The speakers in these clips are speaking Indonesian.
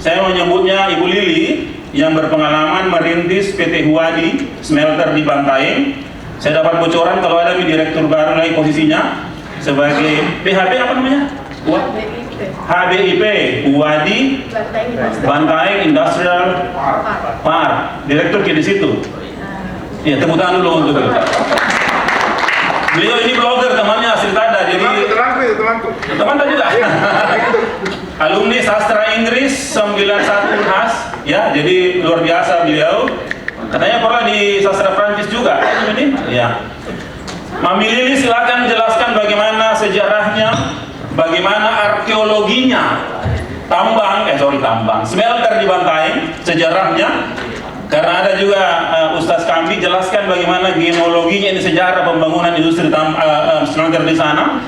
Saya menyebutnya Ibu Lili yang berpengalaman merintis PT Huadi smelter di Bantaeng. Saya dapat bocoran kalau ada direktur baru lagi posisinya sebagai PHB apa namanya? HBIP Huadi Bantaeng Industrial Park. Direktur di situ. Ya, tepuk tangan dulu untuk beliau. Beliau ini blogger, temannya asli Tada, jadi teman tadi juga. Alumni sastra Inggris 91 Unhas, ya, jadi luar biasa beliau. Katanya pernah di sastra Prancis juga, ini. Ya. Mami Lili, silakan jelaskan bagaimana sejarahnya, bagaimana arkeologinya tambang, smelter di Bantaeng, sejarahnya. Karena ada juga Ustaz Kambi jelaskan bagaimana genealoginya, ini sejarah pembangunan industri smelter di sana.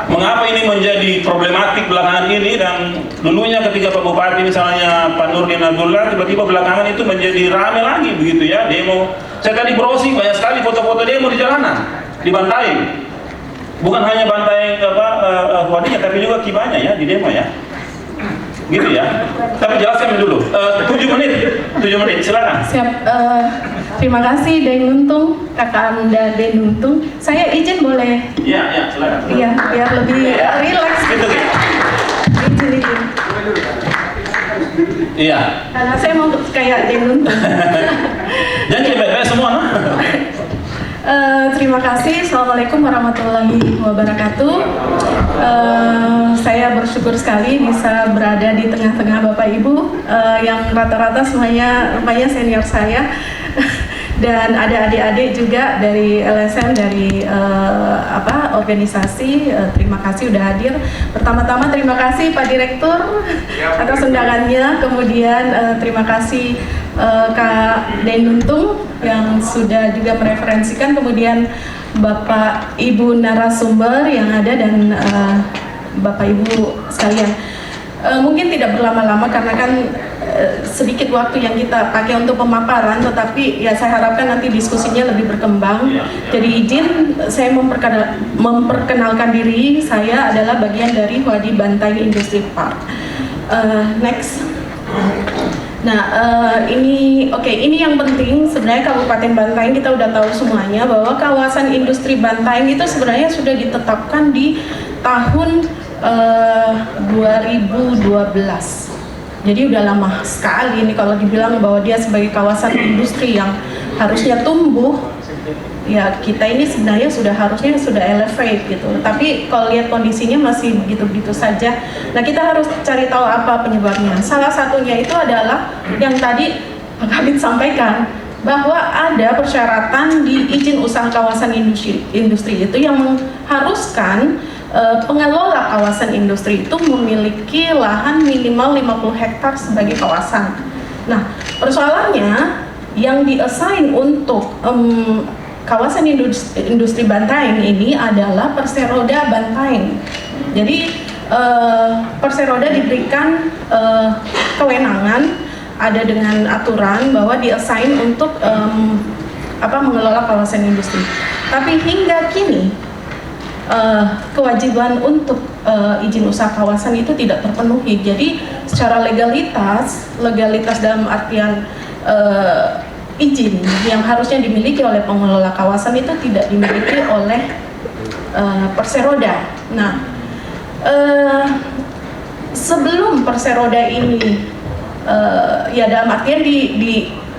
Mengapa ini menjadi problematik belakangan ini, dan dulunya ketika Pak Bupati misalnya Pak Nurdin Abdullah, tiba-tiba belakangan itu menjadi ramai lagi begitu ya, demo. Saya tadi browsing banyak sekali foto-foto demo di jalanan di Bantaeng. Bukan hanya Bantaeng Huadinya, tapi juga Kibanya ya di demo ya. Gitu ya. Tapi jelaskan dulu. 7 menit, silakan. Siap. Terima kasih Deng Nuntung, kakak Anda Deng Nuntung. Saya izin boleh? Iya, silakan. Iya, biar lebih rileks. Gitu. Izin. Iya. Karena saya mau kayak Deng Nuntung. Jangan baik-baik semua, nah. Terima kasih. Assalamualaikum warahmatullahi wabarakatuh. Saya bersyukur sekali bisa berada di tengah-tengah Bapak Ibu yang rata-rata semuanya rupanya senior saya dan ada adik-adik juga dari LSM, dari organisasi. Terima kasih udah hadir. Pertama-tama terima kasih Pak Direktur atas undangannya. Kemudian terima kasih Kak Den Nuntung yang sudah juga mereferensikan, kemudian Bapak Ibu narasumber yang ada, dan Bapak Ibu sekalian. Mungkin tidak berlama-lama karena kan sedikit waktu yang kita pakai untuk pemaparan, tetapi ya saya harapkan nanti diskusinya lebih berkembang. Jadi izin saya memperkenalkan diri, saya adalah bagian dari Huadi Bantaeng Industri Park. Next. Nah, ini yang penting sebenarnya Kabupaten Bantaeng, kita udah tahu semuanya bahwa kawasan industri Bantaeng itu sebenarnya sudah ditetapkan di tahun 2012. Jadi udah lama sekali ini kalau dibilang bahwa dia sebagai kawasan industri yang harusnya tumbuh. Ya, kita ini sebenarnya harusnya sudah elevate gitu. Tapi kalau lihat kondisinya masih begitu-begitu saja. Nah, kita harus cari tahu apa penyebabnya. Salah satunya itu adalah yang tadi Pak Kabit sampaikan, bahwa ada persyaratan di izin usaha kawasan industri itu yang mengharuskan pengelola kawasan industri itu memiliki lahan minimal 50 hektar sebagai kawasan. Nah, persoalannya yang di-assign untuk kawasan industri Bantaeng ini adalah Perseroda Bantaeng. Jadi Perseroda diberikan kewenangan, ada dengan aturan bahwa di-assign untuk mengelola kawasan industri. Tapi hingga kini kewajiban untuk izin usaha kawasan itu tidak terpenuhi. Jadi secara legalitas dalam artian izin yang harusnya dimiliki oleh pengelola kawasan itu tidak dimiliki oleh Perseroda. Nah, sebelum Perseroda ini ya dalam artian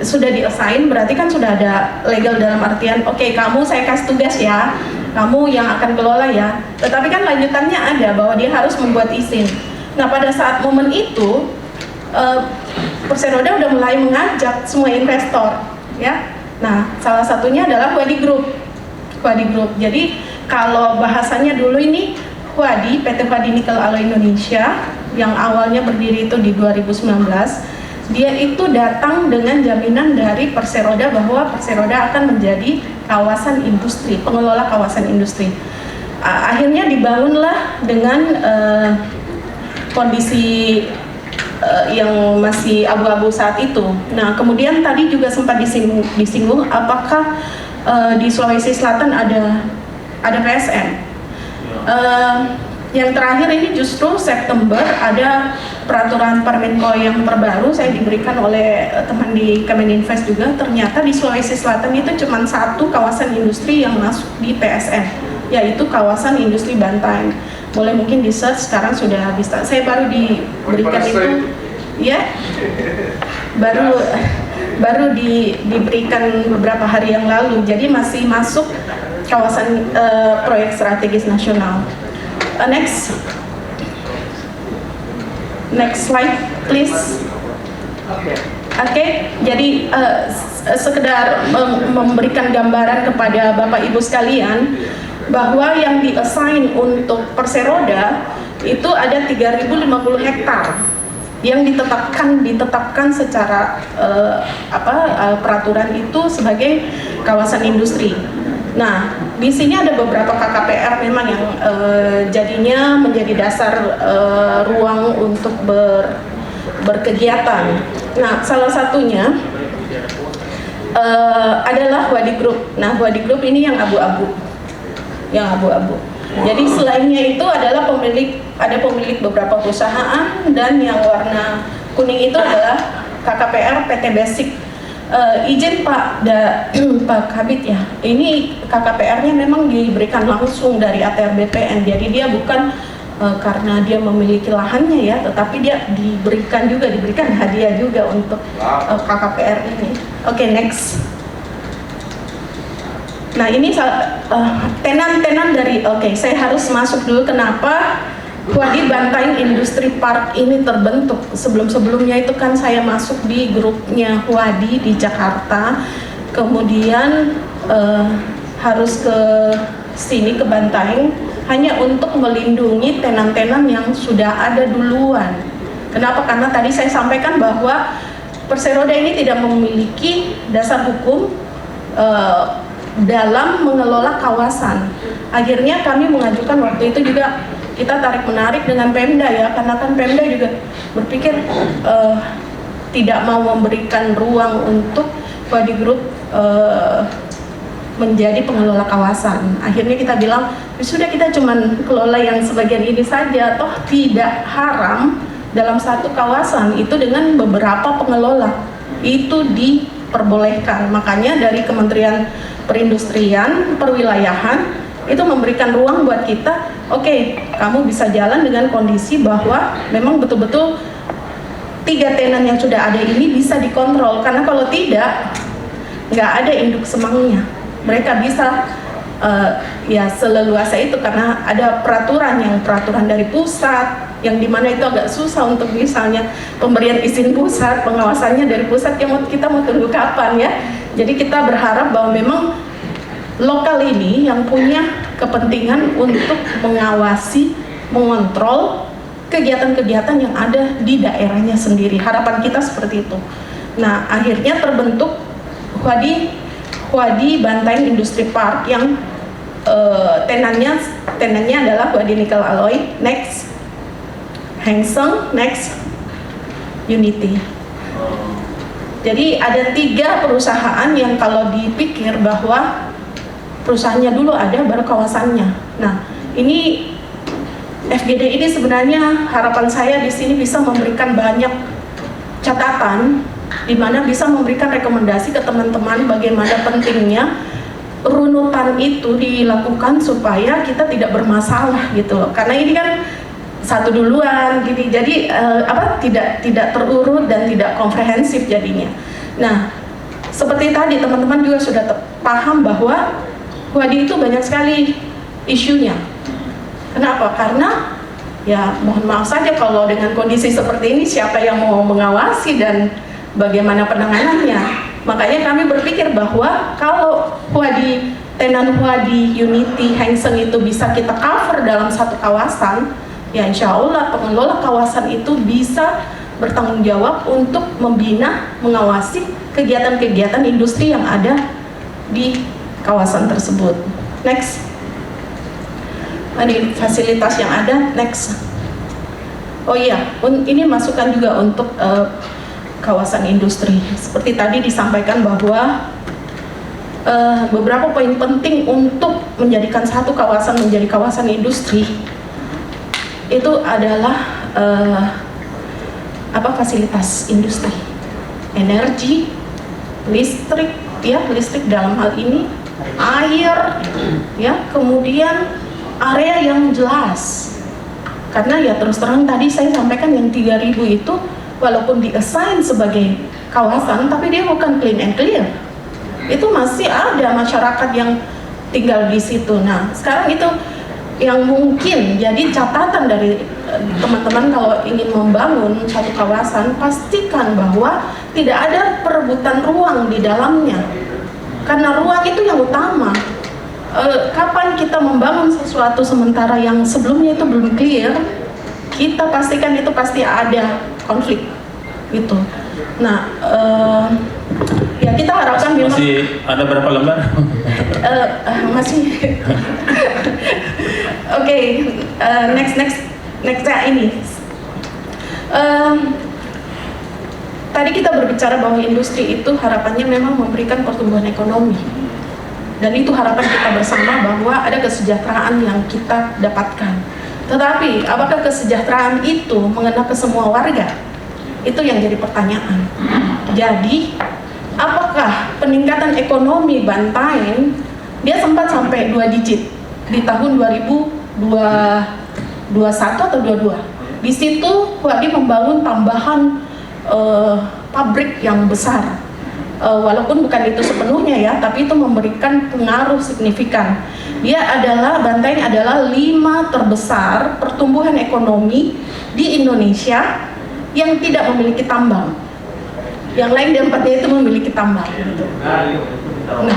sudah di-assign, berarti kan sudah ada legal dalam artian oke, kamu saya kasih tugas ya, kamu yang akan kelola ya. Tetapi kan lanjutannya ada bahwa dia harus membuat izin. Nah, pada saat momen itu Perseroda udah mulai mengajak semua investor, ya. Nah, salah satunya adalah Huadi Group. Jadi kalau bahasanya dulu ini Huadi, PT Huadi Nikel Alloy Indonesia yang awalnya berdiri itu di 2019, dia itu datang dengan jaminan dari Perseroda bahwa Perseroda akan menjadi kawasan industri, pengelola kawasan industri. Akhirnya dibangunlah dengan kondisi yang masih abu-abu saat itu. Nah, kemudian tadi juga sempat disinggung apakah di Sulawesi Selatan ada PSN. yang terakhir ini justru September ada peraturan Permenko yang terbaru saya diberikan oleh teman di Kemeninvest juga. Ternyata di Sulawesi Selatan itu cuma satu kawasan industri yang masuk di PSN, yaitu kawasan industri Bantaeng. Boleh mungkin di search, sekarang sudah bisa. Saya baru diberikan itu, ya, baru diberikan beberapa hari yang lalu. Jadi masih masuk kawasan proyek strategis nasional. Next slide please. Oke, jadi sekedar memberikan gambaran kepada Bapak Ibu sekalian bahwa yang di-assign untuk Perseroda itu ada 3.050 hektar yang ditetapkan secara peraturan itu sebagai kawasan industri. Nah, di sini ada beberapa KKPR memang yang jadinya menjadi dasar ruang untuk berkegiatan. Nah, salah satunya adalah Huadi Group. Nah, Huadi Group ini yang abu-abu. Jadi selainnya itu adalah pemilik beberapa perusahaan, dan yang warna kuning itu adalah KKPR PT Basic. Izin Pak Kabid ya, ini KKPR-nya memang diberikan langsung dari ATR BPN, jadi dia bukan karena dia memiliki lahannya ya, tetapi dia diberikan hadiah juga untuk KKPR ini. Oke, next. Nah, ini tenan-tenan dari, saya harus masuk dulu kenapa Huadi Bantaeng Industri Park ini terbentuk. Sebelum-sebelumnya itu kan saya masuk di grupnya Huadi di Jakarta, kemudian harus ke sini ke Bantaeng hanya untuk melindungi tenan-tenan yang sudah ada duluan. Kenapa? Karena tadi saya sampaikan bahwa Perseroda ini tidak memiliki dasar hukum dalam mengelola kawasan. Akhirnya kami mengajukan waktu itu juga, kita tarik menarik dengan Pemda ya, karena kan Pemda juga berpikir tidak mau memberikan ruang untuk Huadi Group menjadi pengelola kawasan. Akhirnya kita bilang, sudah kita cuman kelola yang sebagian ini saja, toh tidak haram dalam satu kawasan itu dengan beberapa pengelola itu diperbolehkan. Makanya dari Kementerian Perindustrian, Perwilayahan itu memberikan ruang buat kita, kamu bisa jalan dengan kondisi bahwa memang betul-betul 3 tenan yang sudah ada ini bisa dikontrol, karena kalau tidak, nggak ada induk semangnya. Mereka bisa ya seleluasa itu, karena ada peraturan dari pusat, yang dimana itu agak susah untuk misalnya pemberian izin pusat, pengawasannya dari pusat, kita mau tunggu kapan ya. Jadi kita berharap bahwa memang lokal ini yang punya kepentingan untuk mengawasi, mengontrol kegiatan-kegiatan yang ada di daerahnya sendiri. Harapan kita seperti itu. Nah, akhirnya terbentuk Huadi Bantaeng Industri Park yang tenannya adalah Huadi Nickel Alloy, next Hang Seng, next Unity. Jadi ada 3 perusahaan yang kalau dipikir bahwa perusahaannya dulu ada, baru kawasannya. Nah, ini FGD ini sebenarnya harapan saya di sini bisa memberikan banyak catatan, di mana bisa memberikan rekomendasi ke teman-teman bagaimana pentingnya runutan itu dilakukan supaya kita tidak bermasalah gitu loh. Karena ini kan satu duluan gini, jadi tidak terurut dan tidak komprehensif jadinya. Nah, seperti tadi teman-teman juga sudah paham bahwa Huadi itu banyak sekali isunya. Kenapa? Karena ya mohon maaf saja kalau dengan kondisi seperti ini siapa yang mau mengawasi dan bagaimana penanganannya. Makanya kami berpikir bahwa kalau tenan Huadi, Unity, Hang Seng itu bisa kita cover dalam satu kawasan, ya insya Allah pengelola kawasan itu bisa bertanggung jawab untuk membina, mengawasi kegiatan-kegiatan industri yang ada di kawasan tersebut. Next. Ini fasilitas yang ada. Next. Oh iya, ini masukan juga untuk kawasan industri. Seperti tadi disampaikan bahwa beberapa poin penting untuk menjadikan satu kawasan menjadi kawasan industri. itu adalah fasilitas industri, energi, listrik, ya listrik dalam hal ini, air, ya kemudian area yang jelas. Karena ya terus terang tadi saya sampaikan yang 3.000 itu walaupun di-assign sebagai kawasan, tapi dia bukan clean and clear. Itu masih ada masyarakat yang tinggal di situ. Nah, sekarang itu yang mungkin jadi catatan dari teman-teman kalau ingin membangun satu kawasan, pastikan bahwa tidak ada perebutan ruang di dalamnya. Karena ruang itu yang utama. Kapan kita membangun sesuatu sementara yang sebelumnya itu belum clear, kita pastikan itu pasti ada konflik gitu. Nah, ya kita harapkan memang masih ada berapa lembar? Masih. Oke, next ini. Tadi kita berbicara bahwa industri itu harapannya memang memberikan pertumbuhan ekonomi. Dan itu harapan kita bersama bahwa ada kesejahteraan yang kita dapatkan. Tetapi apakah kesejahteraan itu mengena ke semua warga? Itu yang jadi pertanyaan. Jadi apakah peningkatan ekonomi Bantaeng dia sempat sampai 2 digit di tahun 2021 atau 22? Di situ Wadi membangun tambahan pabrik yang besar. Walaupun bukan itu sepenuhnya ya, tapi itu memberikan pengaruh signifikan. Bantaeng adalah 5 terbesar pertumbuhan ekonomi di Indonesia yang tidak memiliki tambang. Yang lain di 4-nya itu memiliki tambang. Nah,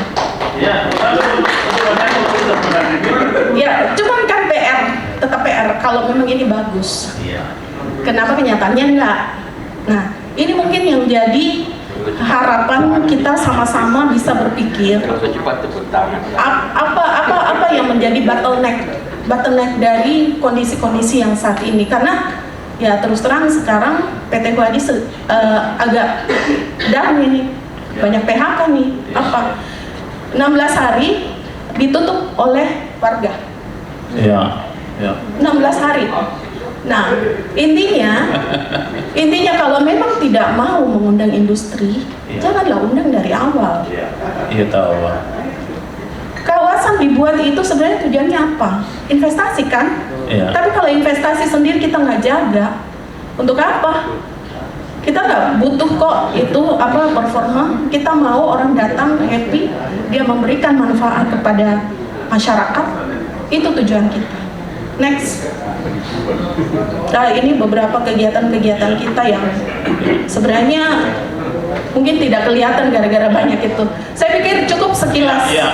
ya, cuman kan PR, tetap PR kalau memang ini bagus. Kenapa kenyataannya enggak? Nah, ini mungkin yang jadi harapan kita sama-sama bisa berpikir apa yang menjadi bottleneck dari kondisi-kondisi yang saat ini. Karena ya terus terang sekarang PT Huadi agak down ini, banyak PHK nih. 16 hari ditutup oleh warga. Iya. 16 hari. Nah, intinya kalau memang tidak mau mengundang industri, janganlah undang dari awal. Iya tahu. Kawasan dibuat itu sebenarnya tujuannya apa? Investasi kan? Iya. Tapi kalau investasi sendiri kita nggak jaga, untuk apa? Kita nggak butuh kok itu performa. Kita mau orang datang happy, dia memberikan manfaat kepada masyarakat. Itu tujuan kita. Next. Nah, ini beberapa kegiatan-kegiatan kita yang sebenarnya mungkin tidak kelihatan gara-gara banyak itu. Saya pikir cukup sekilas. Ya.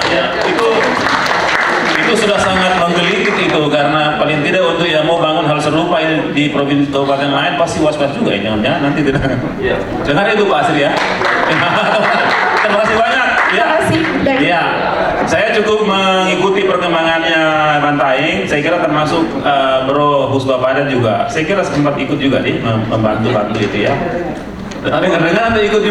Itu sudah sangat menggelitik itu, karena paling tidak untuk yang mau bangun hal serupa di provinsi kabupaten lain pasti was-was juga ya, jangan-jangan nanti tidak. Dengar itu Pak Asri ya. Terima kasih banyak. Ya. Terima kasih. Ya. Saya cukup mengikuti perkembangannya Bantaeng. Saya kira termasuk Bro Husbapadat juga. Saya kira sempat ikut juga nih membantu itu ya. Dengar-dengar Anda ikut juga.